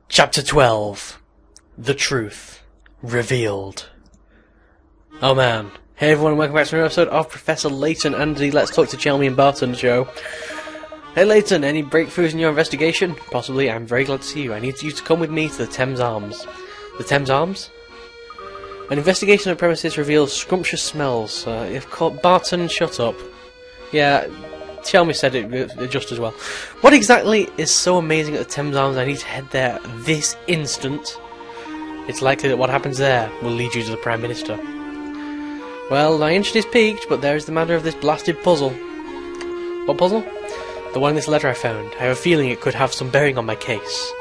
Chapter 12. The Truth. Revealed. Oh man. Hey everyone, and welcome back to another episode of Professor Layton and the Let's Talk to Chelmy and Barton show. Hey Layton, any breakthroughs in your investigation? Possibly. I'm very glad to see you. I need you to come with me to the Thames Arms. The Thames Arms? An investigation of the premises reveals scrumptious smells. Barton, shut up. Yeah, Chelmy said it just as well. What exactly is so amazing at the Thames Arms? I need to head there this instant. It's likely that what happens there will lead you to the Prime Minister. Well, my interest is piqued, but there is the matter of this blasted puzzle. What puzzle? The one in this letter I found. I have a feeling it could have some bearing on my case.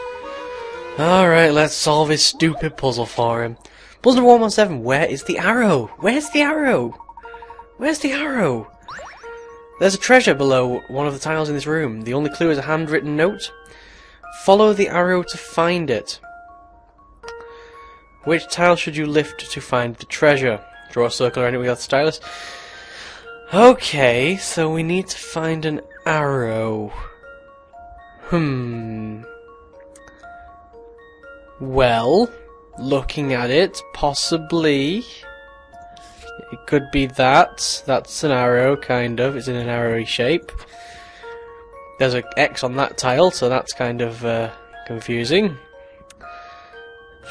Alright, let's solve his stupid puzzle for him. Puzzle number 117, where is the arrow? Where's the arrow? Where's the arrow? There's a treasure below one of the tiles in this room. The only clue is a handwritten note. Follow the arrow to find it. Which tile should you lift to find the treasure? Draw a circle around it with your stylus. Okay, so we need to find an arrow. Well, looking at it, possibly it could be that. That's an arrow, kind of. It's in an arrowy shape. There's an X on that tile, so that's kind of confusing.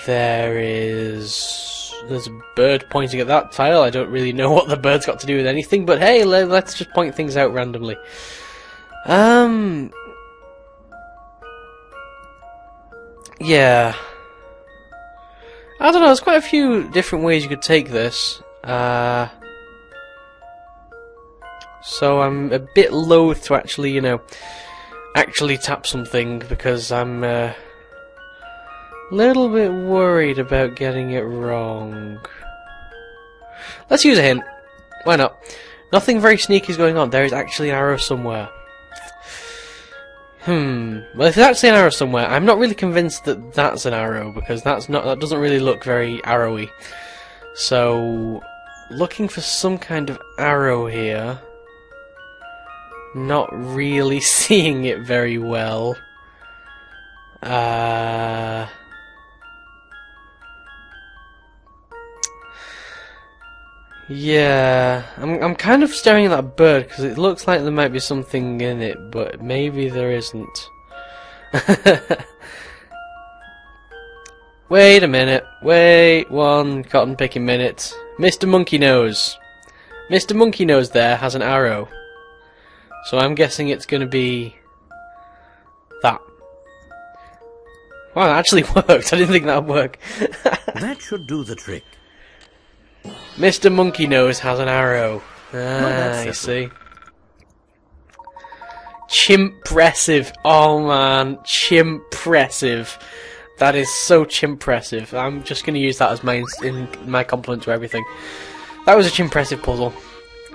There's a bird pointing at that tile. I don't really know what the bird's got to do with anything, but hey, let's just point things out randomly. Yeah. I don't know, there's quite a few different ways you could take this. So I'm a bit loath to actually, actually tap something because I'm a little bit worried about getting it wrong. Let's use a hint. Why not? Nothing very sneaky is going on. There is actually an arrow somewhere. Well, if there's actually an arrow somewhere, I'm not really convinced that that's an arrow because that doesn't really look very arrowy. So, looking for some kind of arrow here. Not really seeing it very well. Yeah, I'm kind of staring at that bird because it looks like there might be something in it, but maybe there isn't. Wait a minute. Wait one cotton picking minute. Mr. Monkey Nose. Mr. Monkey Nose there has an arrow. So I'm guessing it's going to be that. Wow, that actually worked. I didn't think that would work. That should do the trick. Mr. Monkey Nose has an arrow. I see. Chimpressive. Oh man, chimpressive. That is so chimpressive. I'm just going to use that as my compliment to everything. That was a chimpressive puzzle.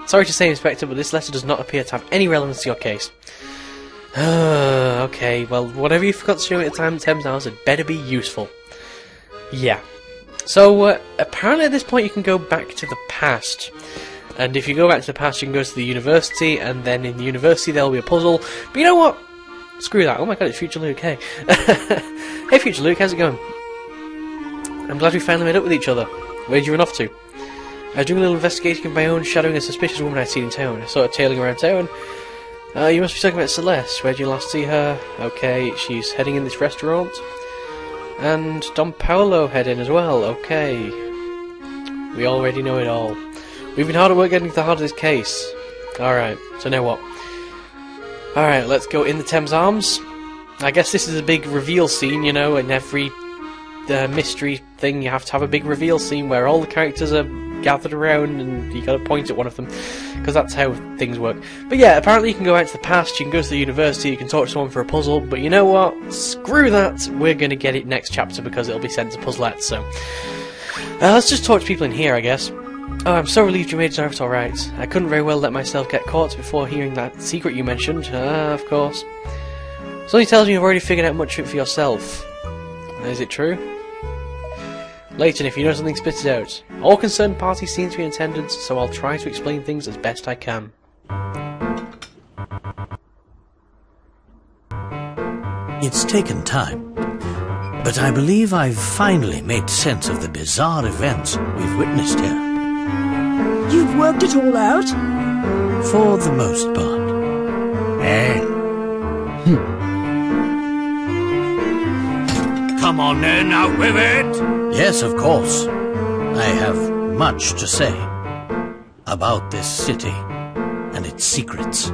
Sorry to say, Inspector, but this letter does not appear to have any relevance to your case. Okay, well, whatever you forgot to show me at the time at Thames Arms, it better be useful. Yeah. So, apparently at this point you can go back to the past. And if you go back to the past, you can go to the university, and then in the university there will be a puzzle. But you know what? Screw that. Oh my god, it's Future Luke, hey. Hey Future Luke, how's it going? I'm glad we finally met up with each other. Where'd you run off to? I was doing a little investigation of my own, shadowing a suspicious woman I'd seen in town. I saw her tailing around town. You must be talking about Celeste. Where'd you last see her? Okay, she's heading in this restaurant. And Don Paolo head in as well, okay. We already know it all. We've been hard at work getting to the heart of this case. Alright, so now what? Alright, let's go in the Thames Arms. I guess this is a big reveal scene, in every mystery thing you have to have a big reveal scene where all the characters are gathered around and you gotta point at one of them. Because that's how things work. But yeah, apparently you can go out to the past, you can go to the university, you can talk to someone for a puzzle, but you know what? Screw that! We're gonna get it next chapter because it'll be sent to Puzzlette, so... let's just talk to people in here, I guess. Oh, I'm so relieved you made it out alright. I couldn't very well let myself get caught before hearing that secret you mentioned. Of course. Something tells me you've already figured out much of it for yourself. Is it true? Layton, if you know something, spit it out. All concerned parties seem to be in attendance, so I'll try to explain things as best I can. It's taken time. But I believe I've finally made sense of the bizarre events we've witnessed here. You've worked it all out? For the most part. Come on then, out with it! Yes, of course. I have much to say about this city and its secrets.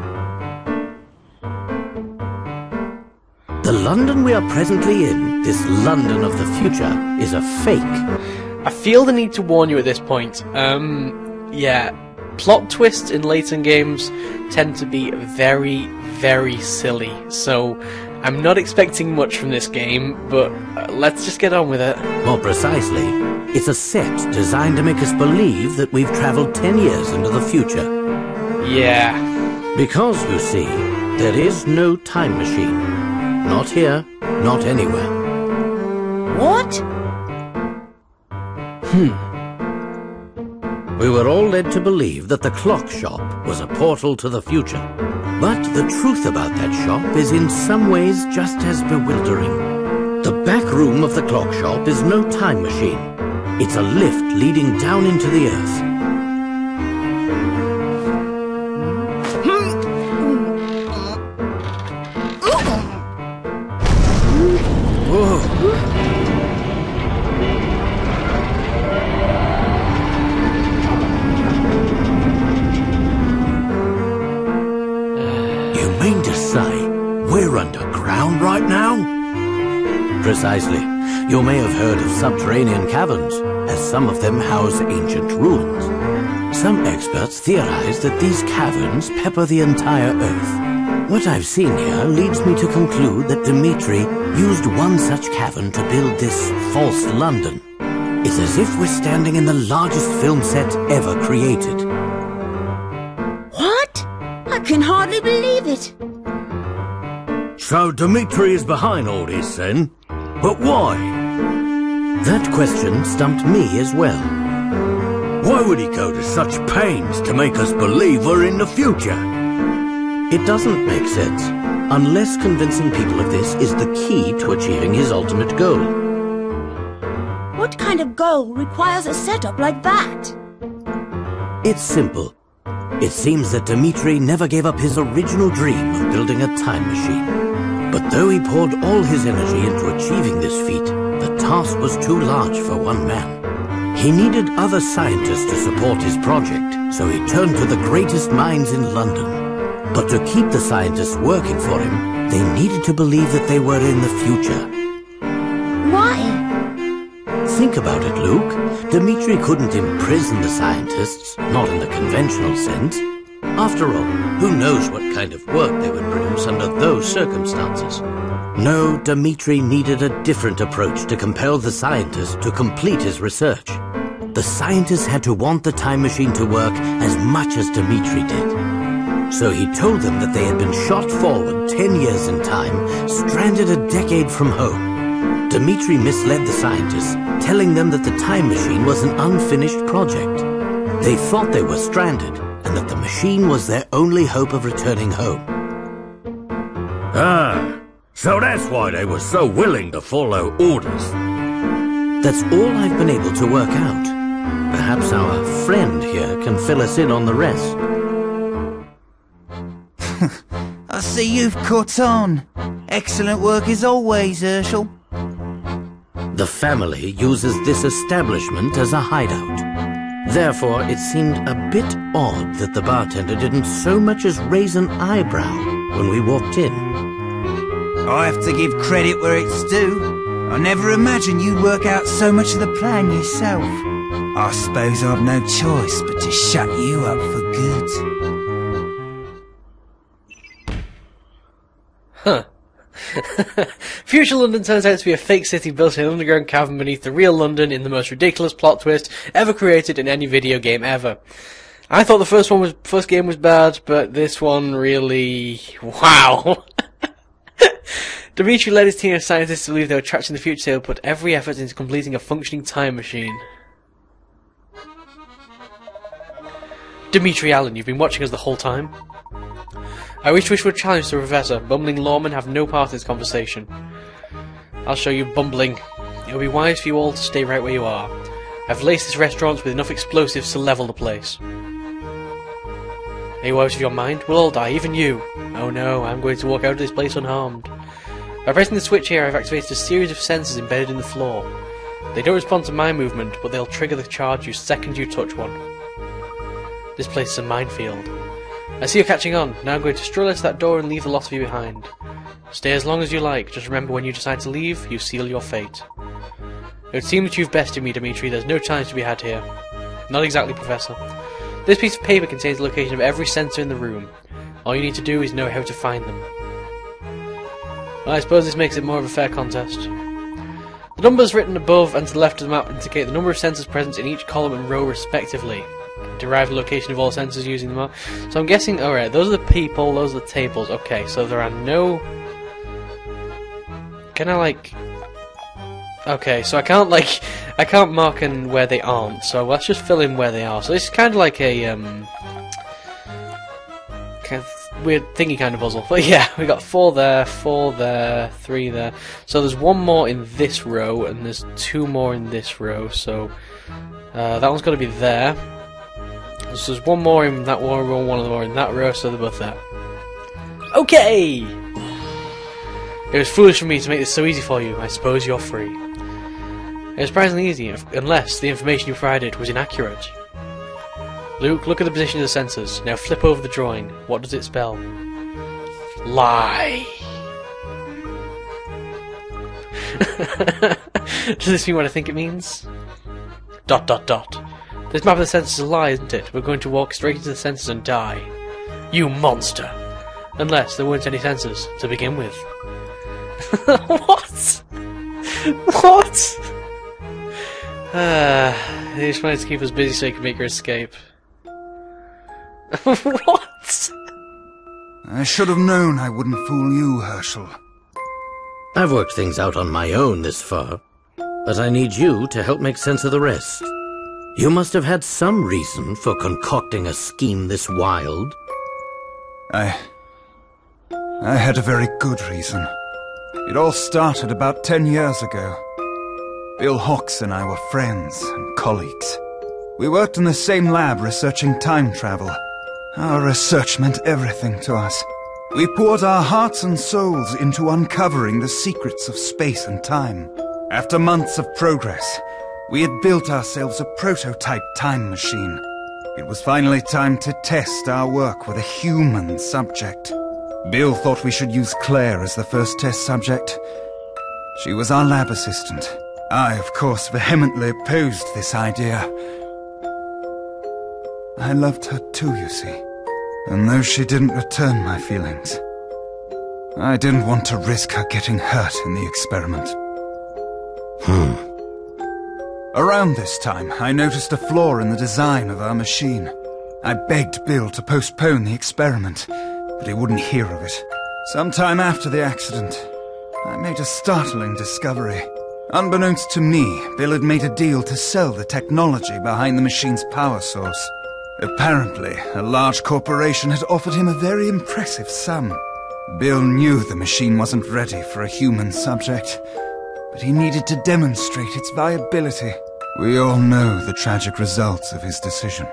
The London we are presently in, this London of the future, is a fake. I feel the need to warn you at this point. Yeah, plot twists in Layton games tend to be very, very silly, so I'm not expecting much from this game, but let's just get on with it. More precisely, it's a set designed to make us believe that we've travelled 10 years into the future. Yeah. Because, you see, there is no time machine. Not here, not anywhere. What? We were all led to believe that the clock shop was a portal to the future. But the truth about that shop is in some ways just as bewildering. The back room of the clock shop is no time machine. It's a lift leading down into the earth. You mean to say we're underground right now? Precisely. You may have heard of subterranean caverns, as some of them house ancient ruins. Some experts theorize that these caverns pepper the entire Earth. What I've seen here leads me to conclude that Dmitri used one such cavern to build this false London. It's as if we're standing in the largest film set ever created. What? I can hardly believe it. So Dmitri is behind all this then? But why? That question stumped me as well. Why would he go to such pains to make us believe we're in the future? It doesn't make sense, unless convincing people of this is the key to achieving his ultimate goal. What kind of goal requires a setup like that? It's simple. It seems that Dmitri never gave up his original dream of building a time machine. But though he poured all his energy into achieving this feat, the task was too large for one man. He needed other scientists to support his project, so he turned to the greatest minds in London. But to keep the scientists working for him, they needed to believe that they were in the future. Why? Think about it, Luke. Dmitri couldn't imprison the scientists, not in the conventional sense. After all, who knows what kind of work they would produce under those circumstances? No, Dmitri needed a different approach to compel the scientists to complete his research. The scientists had to want the time machine to work as much as Dmitri did. So he told them that they had been shot forward 10 years in time, stranded a decade from home. Dmitri misled the scientists, telling them that the time machine was an unfinished project. They thought they were stranded, and that the machine was their only hope of returning home. Ah, so that's why they were so willing to follow orders. That's all I've been able to work out. Perhaps our friend here can fill us in on the rest. I see you've caught on. Excellent work as always, Herschel. The family uses this establishment as a hideout. Therefore, it seemed a bit odd that the bartender didn't so much as raise an eyebrow when we walked in. I have to give credit where it's due. I never imagined you'd work out so much of the plan yourself. I suppose I've no choice but to shut you up for good. Huh. Future London turns out to be a fake city built in an underground cavern beneath the real London in the most ridiculous plot twist ever created in any video game ever. I thought the first game was bad, but this one really... wow! Dmitri led his team of scientists to believe they were trapped in the future, so they would put every effort into completing a functioning time machine. Dmitri Allen, you've been watching us the whole time? I wish we would challenge the Professor. Bumbling lawmen have no part in this conversation. I'll show you bumbling. It would be wise for you all to stay right where you are. I've laced this restaurant with enough explosives to level the place. Are you out of your mind? We'll all die, even you. Oh no, I'm going to walk out of this place unharmed. By pressing the switch here, I've activated a series of sensors embedded in the floor. They don't respond to my movement, but they'll trigger the charge the second you touch one. This place is a minefield. I see you're catching on. Now I'm going to stroll out to that door and leave the lot of you behind. Stay as long as you like. Just remember, when you decide to leave, you seal your fate. It would seem that you've bested me, Dimitri. There's no challenge to be had here. Not exactly, Professor. This piece of paper contains the location of every sensor in the room. All you need to do is know how to find them. Well, I suppose this makes it more of a fair contest. The numbers written above and to the left of the map indicate the number of sensors present in each column and row respectively. Derive the location of all sensors using the map. So I'm guessing, alright, those are the people, those are the tables. Okay, so there are no... Can I, like... Okay, so I can't mark in where they aren't, so let's just fill in where they are. So this is kind of like a, kind of weird thingy kind of puzzle. But yeah, we got 4 there, 3 there. So there's 1 more in this row, and there's 2 more in this row, so that one's got to be there. So there's 1 more in that row, 1 more in that row, so they're both there. Okay! It was foolish for me to make this so easy for you. I suppose you're free. It was surprisingly easy, unless the information you provided was inaccurate. Luke, look at the position of the sensors. Now flip over the drawing. What does it spell? Lie. Does this mean what I think it means? ... This map of the sensors is a lie, isn't it? We're going to walk straight into the sensors and die. You monster! Unless there weren't any sensors to begin with. What? What? He just wanted to keep us busy so he could make her escape. What? I should have known I wouldn't fool you, Herschel. I've worked things out on my own this far, but I need you to help make sense of the rest. You must have had some reason for concocting a scheme this wild. I had a very good reason. It all started about 10 years ago. Bill Hawks and I were friends and colleagues. We worked in the same lab researching time travel. Our research meant everything to us. We poured our hearts and souls into uncovering the secrets of space and time. After months of progress, we had built ourselves a prototype time machine. It was finally time to test our work with a human subject. Bill thought we should use Claire as the first test subject. She was our lab assistant. I, of course, vehemently opposed this idea. I loved her too, you see. And though she didn't return my feelings, I didn't want to risk her getting hurt in the experiment. Around this time, I noticed a flaw in the design of our machine. I begged Bill to postpone the experiment, but he wouldn't hear of it. Sometime after the accident, I made a startling discovery. Unbeknownst to me, Bill had made a deal to sell the technology behind the machine's power source. Apparently, a large corporation had offered him a very impressive sum. Bill knew the machine wasn't ready for a human subject, but he needed to demonstrate its viability. We all know the tragic results of his decision.